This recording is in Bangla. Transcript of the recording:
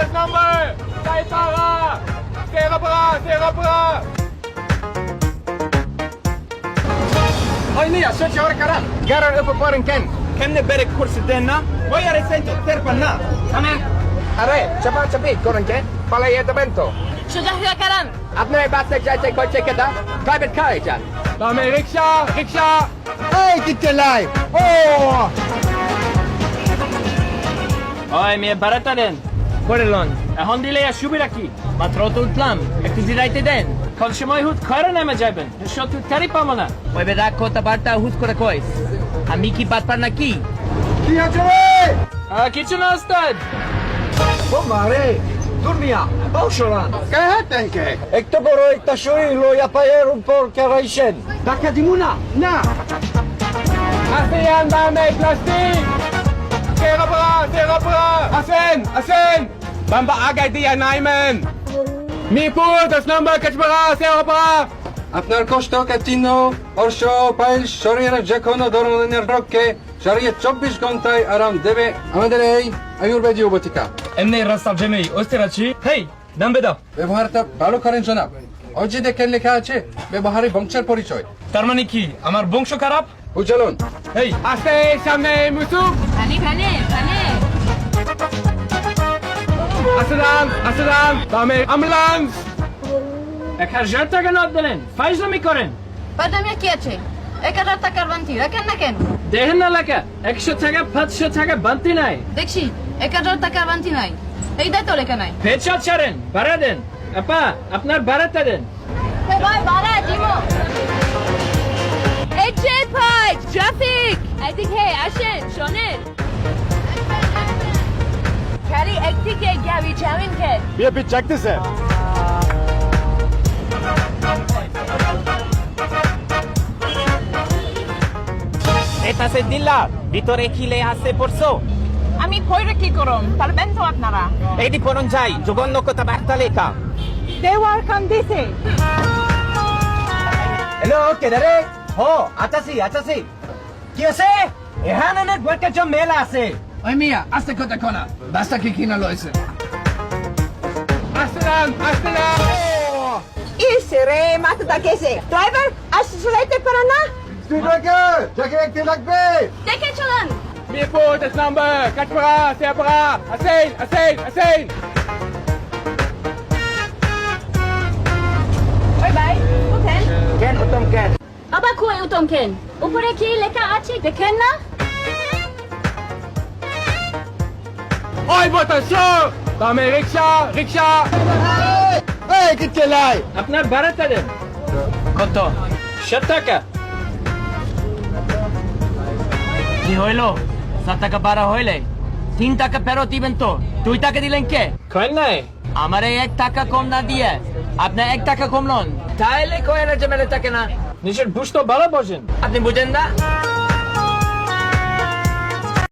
das number. Seitfahrer. Serapra. Nia, search your karan. Garan uppe på den Ken. Kenne berek kursi denna. Vad är det sent att terpa na? Amen. Are, cepat koren Ken. Palai etabento. Sudah karan. Apne batek jai koche kita. Private car jan. Dame riksha. Hey, kittelai. Oh! Oj, মেয়ে বারাতা দেন Korelon. এখন দিলে সুবি রাখি মাত্র তো উঠলাম একটু জিরাইতে দেন কোন সময় হুট খয়রা নেমে যাবেন সত্যি তারি পাবো না ওই বে রাগ কথা বার্তা হুস করে কইস আমি কি পারপার না কি কি আছে রে? কিছু না ওস্তাদ Bomare. Durmia. Bauchoran. Kaya tenke. Ekto boro ekta shuri lo yapayer por karaisen. Daka dimuna. Na. Asian dame plastik. Serapra. Asen. Bamba agay dia Naiman. Mipu, das number Kachbara, Serapra. আপনার কষ্ট কাটিন অর্শ পাইল শরীরের যে কোনো ধরনের রোগকে সারিয়ে 24 ঘন্টায় আরাম দেবে আমাদের এই আয়ুর্বেদীয় বটিকা এমনি রাস্তার জমি ওস্তেরাছি হেই নামবে দাও ব্যবহারটা ভালো করেন জনাব ওই যে দেখেন লেখা আছে ব্যবহারে বংশের পরিচয় তার মানে কি আমার বংশ খারাপ বুঝলুন হেই Aste, Samne, Musuk. Pane. Asadan. Dame ambulance. 1000 টাকা নোট দিলেন ফাইজলামি করেন Padamya কি আছে 1000 টাকার বান্তি রাখেন না কেন দেখেন না লেখা 100 টাকা 500 টাকা বান্তি নাই দেখছি 1000 টাকার বান্তি নাই এই দায় তো লেখা নাই পেছাল ছাড়েন বাড়া দেন আপা আপনার বাড়াতে দেন হে ভাই বাড়া দিমো এই চেক ভাই ট্রাফিক এদিকে আসেন শোনেন খালি একদিকে গাড়ি চালান কেন Wir becheckte se. এটা সে দিল্লা ভিতরে খিলে আসে পড়ছো আমি কইরে কি করম পারবেন তো আপনারা এইটি পরন যাই জঘন্য কথা বার্তা লেখা দেওয়ার কান দিছে Hello, kedare? Ho, atasi. কি আছে? এখানে নেটওয়ার্কের জন্য মেল আছে। Oi Mia, aste kota kona. Basta kikina loise. Asadan. ইসরে মাথাটা গেছে ড্রাইভার আসতে চলাইতে পারে না স্পিড ব্রেকার যাকে একটি লাগবে দেখে চলুন Mipu, das number Kachbara, Serapra. Asen. ওই ভাই উঠেন কেন উত্তম কেন? বাবা কই উত্তম কেন উপরে কি লেখা আছে দেখেন না Oi, votação. Dame riksha. এই kittelai. আপনার বাড়াতে দেন কত 7 টাকা কি হইলো 7 টাকা বাড়া হইলে 3 টাকা ফেরত দিবেন তো 2 টাকা দিলেন কে কয় নাই আমারে 1 টাকা কম না দিয়ে আপনি 1 টাকা কম লন তাইলে কয়ের যে মেলে থাকে না নিজের বুঝ তো ভালো বোঝেন আপনি বুঝেন না